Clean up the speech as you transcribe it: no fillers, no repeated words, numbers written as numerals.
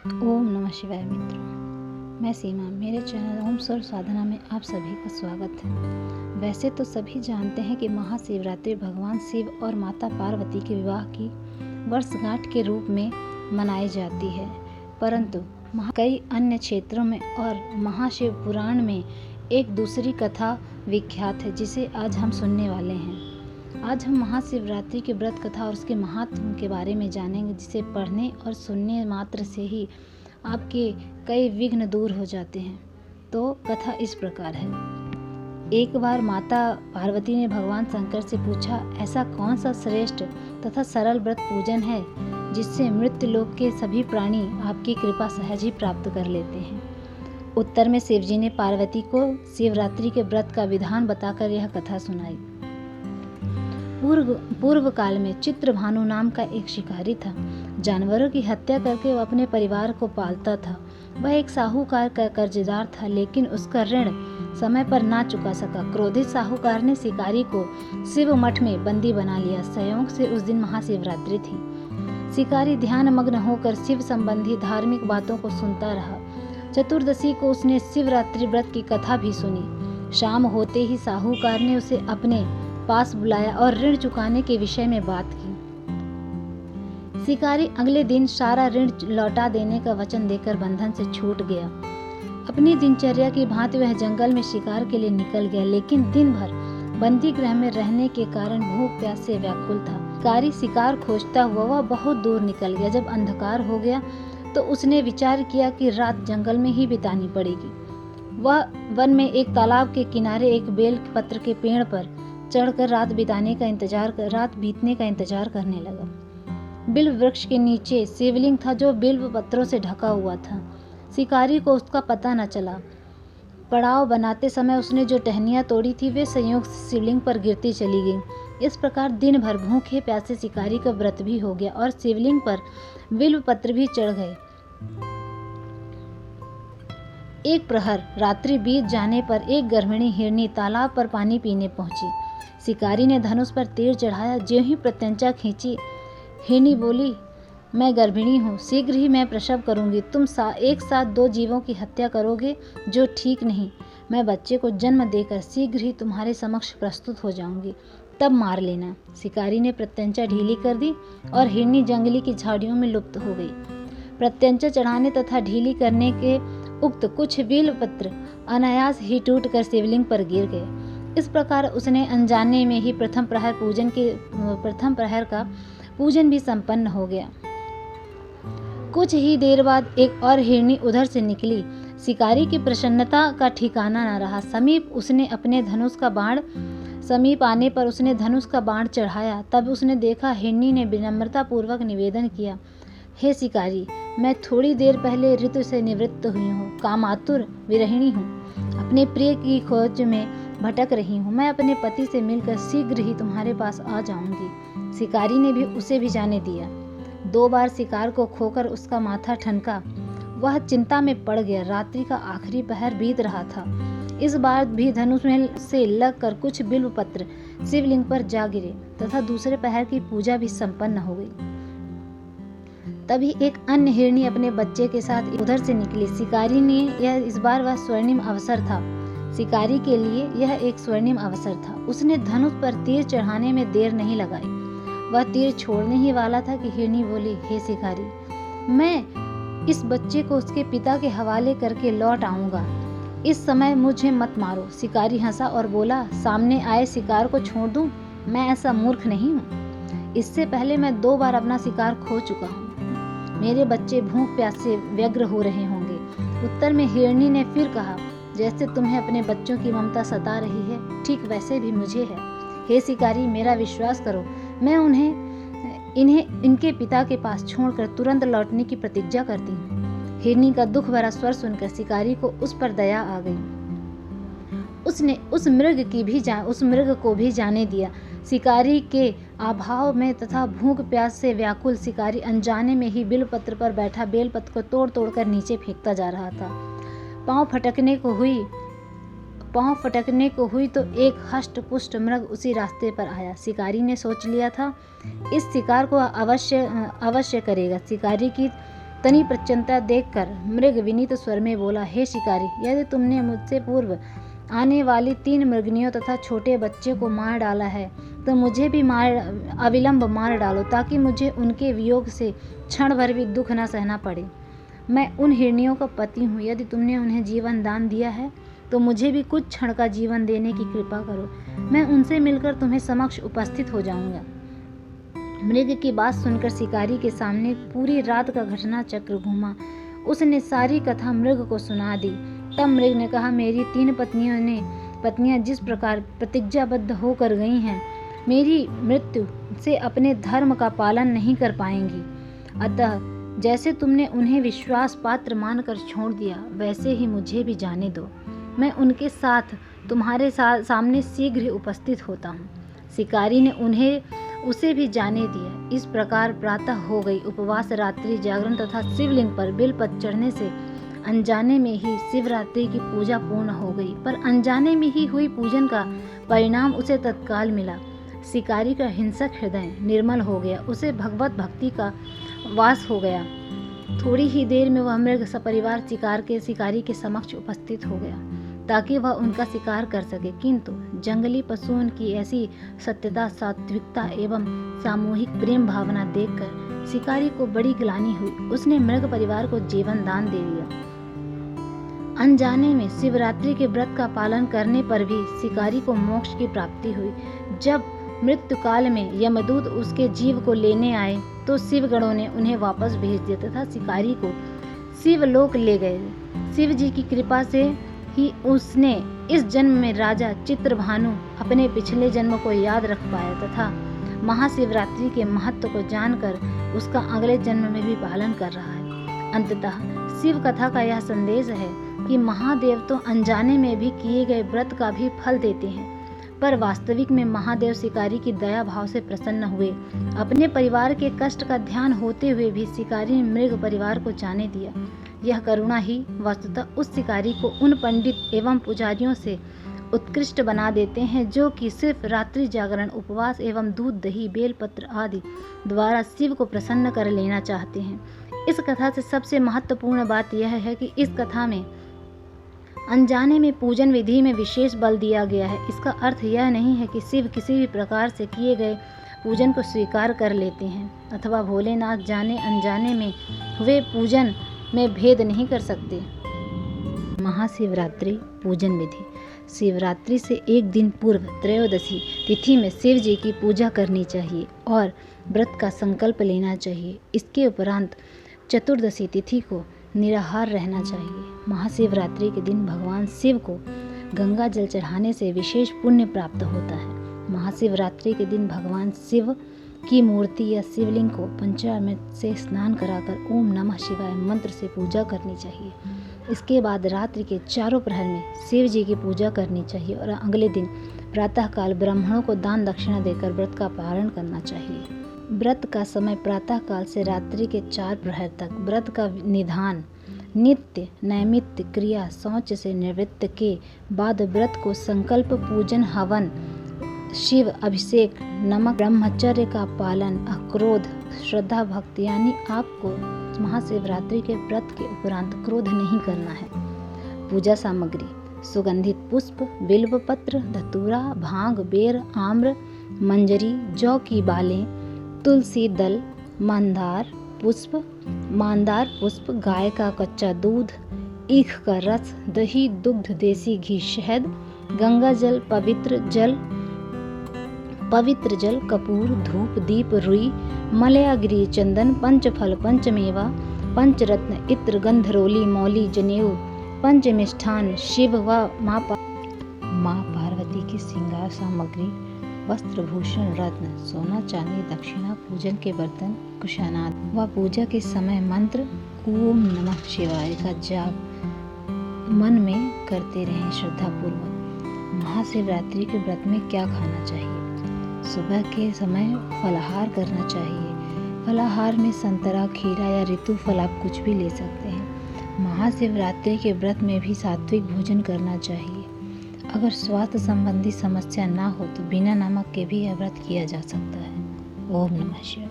ओम नमः शिवाय मित्रों, मैं सीमा। मेरे चैनल ओम स्वर साधना में आप सभी का स्वागत है। वैसे तो सभी जानते हैं कि महाशिवरात्रि भगवान शिव और माता पार्वती के विवाह की वर्षगांठ के रूप में मनाई जाती है, परंतु कई अन्य क्षेत्रों में और महाशिव पुराण में एक दूसरी कथा विख्यात है, जिसे आज हम सुनने वाले हैं। आज हम महाशिवरात्रि की व्रत कथा और उसके महात्म के बारे में जानेंगे, जिसे पढ़ने और सुनने मात्र से ही आपके कई विघ्न दूर हो जाते हैं। तो कथा इस प्रकार है। एक बार माता पार्वती ने भगवान शंकर से पूछा, ऐसा कौन सा श्रेष्ठ तथा सरल व्रत पूजन है जिससे मृत्युलोक के सभी प्राणी आपकी कृपा सहज ही प्राप्त कर लेते हैं। उत्तर में शिवजी ने पार्वती को शिवरात्रि के व्रत का विधान बताकर यह कथा सुनाई। पूर्व काल में चित्रभानु नाम का एक शिकारी था। जानवरों की हत्या करके वह अपने परिवार को पालता था। वह एक साहूकार का कर्जदार था, लेकिन उसका ऋण समय पर ना चुका सका। क्रोधित साहूकार ने शिकारी को शिव मठ में बंदी बना लिया। संयोग से उस दिन महाशिवरात्रि थी। शिकारी ध्यान मग्न होकर शिव संबंधी धार्मिक बातों को सुनता रहा। चतुर्दशी को उसने शिवरात्रि व्रत की कथा भी सुनी। शाम होते ही साहूकार ने उसे अपने पास बुलाया और ऋण चुकाने के विषय में बात की। शिकारी अगले दिन सारा ऋण लौटा देने का वचन देकर बंधन से छूट गया। अपनी दिनचर्या की भांति वह जंगल में शिकार के लिए निकल गया, लेकिन दिन भर बंदी गृह में रहने के कारण भूख प्यास से व्याकुल था। शिकारी शिकार खोजता हुआ वह बहुत दूर निकल गया। जब अंधकार हो गया तो उसने विचार किया कि रात जंगल में ही बितानी पड़ेगी। वह वन में एक तालाब के किनारे एक बेल पत्र के पेड़ पर चढ़कर रात बीतने का इंतजार करने लगा। बिल्व वृक्ष के नीचे शिवलिंग था, जो बिल्व पत्रों से ढका हुआ था। शिकारी को उसका पता न चला। पड़ाव बनाते समय उसने जो टहनियाँ तोड़ी थी वे संयोग से शिवलिंग पर गिरती चली गईं। इस प्रकार दिन भर भूखे प्यासे शिकारी का व्रत भी हो गया और शिवलिंग पर बिल्व पत्र भी चढ़ गए। एक प्रहर रात्रि बीत जाने पर एक गर्भिणी हिरनी तालाब पर पानी पीने पहुंची। शिकारी ने धनुष पर तीर चढ़ाया। ज्यों ही प्रत्यंचा खींची, हिरनी बोली, मैं गर्भिणी हूँ, शीघ्र ही मैं प्रसव करूंगी। तुम एक साथ दो जीवों की हत्या करोगे, जो ठीक नहीं। मैं बच्चे को जन्म देकर शीघ्र ही तुम्हारे समक्ष प्रस्तुत हो जाऊंगी, तब मार लेना। शिकारी ने प्रत्यंचा ढीली कर दी और हिरनी जंगली की झाड़ियों में लुप्त हो गई। प्रत्यंचा चढ़ाने तथा ढीली करने के उक्त कुछ बिल्व पत्र अनायास ही टूटकर शिवलिंग पर गिर गए। इस प्रकार उसने अनजाने में ही प्रथम प्रहर का पूजन भी संपन्न हो गया। कुछ ही देर बाद एक और हिरनी उधर से निकली। शिकारी की प्रसन्नता का ठिकाना न रहा। समीप आने पर उसने धनुष का बाण चढ़ाया। तब उसने देखा हिरनी ने विनम्रता पूर्वक निवेदन किया, हे शिकारी, मैं थोड़ी देर पहले ऋतु से निवृत्त हुई हूँ, कामातुर विरहिणी हूँ, अपने प्रिय की खोज में भटक रही हूँ। मैं अपने पति से मिलकर शीघ्र ही तुम्हारे पास आ जाऊंगी। शिकारी ने भी उसे भी जाने दिया। 2 बार शिकार को खोकर उसका माथा ठनका। वह चिंता में पड़ गया। रात्रि का आखिरी पहर बीत रहा था। इस बार भी धनुष में से लगकर कुछ बिल्व पत्र शिवलिंग पर जा गिरे तथा दूसरे पहर की पूजा भी संपन्न हो गई। तभी एक अन्य हिरनी अपने बच्चे के साथ उधर से निकली। शिकारी ने इस बार वह स्वर्णिम अवसर था। शिकारी के लिए यह एक स्वर्णिम अवसर था। उसने धनुष पर तीर चढ़ाने में देर नहीं लगाई। वह तीर छोड़ने ही वाला था कि हिरनी बोली, हे शिकारी, मैं इस बच्चे को उसके पिता के हवाले करके लौट आऊंगा। इस समय मुझे मत मारो। शिकारी हंसा और बोला, सामने आए शिकार को छोड़ दूं? मैं ऐसा मूर्ख नहीं हूँ। इससे पहले मैं 2 बार अपना शिकार खो चुका हूँ। मेरे बच्चे भूख प्यास से व्यग्र हो रहे होंगे। उत्तर में हिरनी ने फिर कहा, जैसे तुम्हें अपने बच्चों की ममता सता रही है, ठीक वैसे भी मुझे है। हे शिकारी, मेरा विश्वास करो, मैं इन्हें इनके पिता के पास छोड़कर तुरंत लौटने की प्रतिज्ञा करती हूँ। हिरनी का दुख भरा स्वर सुनकर शिकारी को उस पर दया आ गई। उसने उस मृग को भी जाने दिया। शिकारी के अभाव में तथा भूख प्यास से व्याकुल शिकारी अनजाने में ही बिल्वपत्र पर बैठा बेलपत्र को तोड़ तोड़कर नीचे फेंकता जा रहा था। पांव फटकने को हुई तो एक हष्ट पुष्ट मृग उसी रास्ते पर आया। शिकारी ने सोच लिया था, इस शिकार को अवश्य करेगा। शिकारी की तनी प्रचन्नता देखकर मृग विनीत स्वर में बोला, हे शिकारी, यदि तुमने मुझसे पूर्व आने वाली 3 मृगनियों तथा छोटे बच्चे को मार डाला है तो मुझे भी अविलंब मार डालो, ताकि मुझे उनके वियोग से क्षण भर भी दुख न सहना पड़े। मैं उन हिरनियों का पति हूँ। यदि तुमने उन्हें जीवन दान दिया है तो मुझे भी कुछ क्षण का जीवन देने की कृपा करो। मैं उनसे मिलकर तुम्हें समक्ष उपस्थित हो जाऊंगा। मृग की बात सुनकर शिकारी के सामने पूरी रात का घटना चक्र घूमा। उसने सारी कथा मृग को सुना दी। तब मृग ने कहा, मेरी 3 पत्नियां जिस प्रकार प्रतिज्ञाबद्ध होकर गई हैं, मेरी मृत्यु से अपने धर्म का पालन नहीं कर पाएंगी। अतः जैसे तुमने उन्हें विश्वास पात्र मानकर छोड़ दिया, वैसे ही मुझे भी जाने दो। मैं उनके साथ तुम्हारे सामने शीघ्र ही उपस्थित होता हूँ। शिकारी ने उसे भी जाने दिया। इस प्रकार प्रातः हो गई। उपवास, रात्रि जागरण तथा शिवलिंग पर बेलपत्र चढ़ने से अनजाने में ही शिवरात्रि की पूजा पूर्ण हो गई। पर अनजाने में ही हुई पूजन का परिणाम उसे तत्काल मिला। शिकारी का हिंसक हृदय निर्मल हो गया। उसे भगवत भक्ति का वास हो गया। थोड़ी ही देर में वह मृग सपरिवार शिकारी के समक्ष उपस्थित हो गया ताकि वह उनका शिकार कर सके। किंतु जंगली पशुओं की ऐसी सत्यता, सात्विकता एवं सामूहिक प्रेम भावना देखकर शिकारी को बड़ी ग्लानि हुई। उसने मृग परिवार को जीवन दान दे दिया। अनजाने में शिवरात्रि के व्रत का पालन करने पर भी शिकारी को मोक्ष की प्राप्ति हुई। जब मृत्यु काल में यमदूत उसके जीव को लेने आए तो शिवगणों ने उन्हें वापस भेज दिया तथा शिकारी को शिवलोक ले गए। शिव जी की कृपा से ही उसने इस जन्म में राजा चित्रभानु अपने पिछले जन्म को याद रख पाया तथा महाशिवरात्रि के महत्व को जानकर उसका अगले जन्म में भी पालन कर रहा है। अंततः शिव कथा का यह संदेश है कि महादेव तो अनजाने में भी किए गए व्रत का भी फल देते हैं, पर वास्तविक में महादेव शिकारी की दया भाव से प्रसन्न हुए। अपने परिवार के कष्ट का ध्यान होते हुए भी शिकारी ने मृग परिवार को जाने दिया। यह करुणा ही वस्तुतः उस शिकारी को उन पंडित एवं पुजारियों से उत्कृष्ट बना देते हैं जो कि सिर्फ रात्रि जागरण, उपवास एवं दूध, दही, बेलपत्र आदि द्वारा शिव को प्रसन्न कर लेना चाहते हैं। इस कथा से सबसे महत्वपूर्ण बात यह है कि इस कथा में अनजाने में पूजन विधि में विशेष बल दिया गया है। इसका अर्थ यह नहीं है कि शिव किसी भी प्रकार से किए गए पूजन को स्वीकार कर लेते हैं अथवा भोलेनाथ जाने अनजाने में हुए पूजन में भेद नहीं कर सकते। महाशिवरात्रि पूजन विधि। शिवरात्रि से एक दिन पूर्व त्रयोदशी तिथि में शिव जी की पूजा करनी चाहिए और व्रत का संकल्प लेना चाहिए। इसके उपरांत चतुर्दशी तिथि को निराहार रहना चाहिए। महाशिवरात्रि के दिन भगवान शिव को गंगा जल चढ़ाने से विशेष पुण्य प्राप्त होता है। महाशिवरात्रि के दिन भगवान शिव की मूर्ति या शिवलिंग को पंचामृत से स्नान कराकर ओम नमः शिवाय मंत्र से पूजा करनी चाहिए। इसके बाद रात्रि के चारों प्रहर में शिव जी की पूजा करनी चाहिए और अगले दिन प्रातःकाल ब्राह्मणों को दान दक्षिणा देकर व्रत का पालन करना चाहिए। व्रत का समय प्रातःकाल से रात्रि के 4 प्रहर तक। व्रत का निधान। नित्य नैमित्य क्रिया शौच से निवृत्त के बाद व्रत को संकल्प, पूजन, हवन, शिव अभिषेक, नमक, ब्रह्मचर्य का पालन, अक्रोध, श्रद्धा, भक्ति, यानी आपको महाशिवरात्रि के व्रत के उपरांत क्रोध नहीं करना है। पूजा सामग्री। सुगंधित पुष्प, बिल्व पत्र, धतूरा, भांग, बेर, आम्र, मंजरी, जौ की बालें, तुलसी दल, मंदार पुष्प, गाय का कच्चा दूध, ईख का रस, दही, दुग्ध, देसी घी, शहद, गंगा जल, पवित्र जल, कपूर, धूप, दीप, रुई, मलयागिरी, चंदन, पंचफल, पंचमेवा, पंचरत्न, इत्र, गंधरोली, मौली, जनेऊ, पंचमिष्ठान, शिव व माँ पार्वती की श्रृंगार सामग्री, वस्त्र, भूषण, रत्न, सोना, चांदी, दक्षिणा, पूजन के बर्तन, कुशानाद व पूजा के समय मंत्र ओम नमः शिवाय का जाप मन में करते रहें श्रद्धापूर्वक। महाशिवरात्रि के व्रत में क्या खाना चाहिए? सुबह के समय फलाहार करना चाहिए। फलाहार में संतरा, खीरा या ऋतु फल आप कुछ भी ले सकते हैं। महाशिवरात्रि के व्रत में भी सात्विक भोजन करना चाहिए। अगर स्वास्थ्य संबंधी समस्या ना हो तो बिना नमक के भी यह व्रत किया जा सकता है। ओम नमः शिवाय।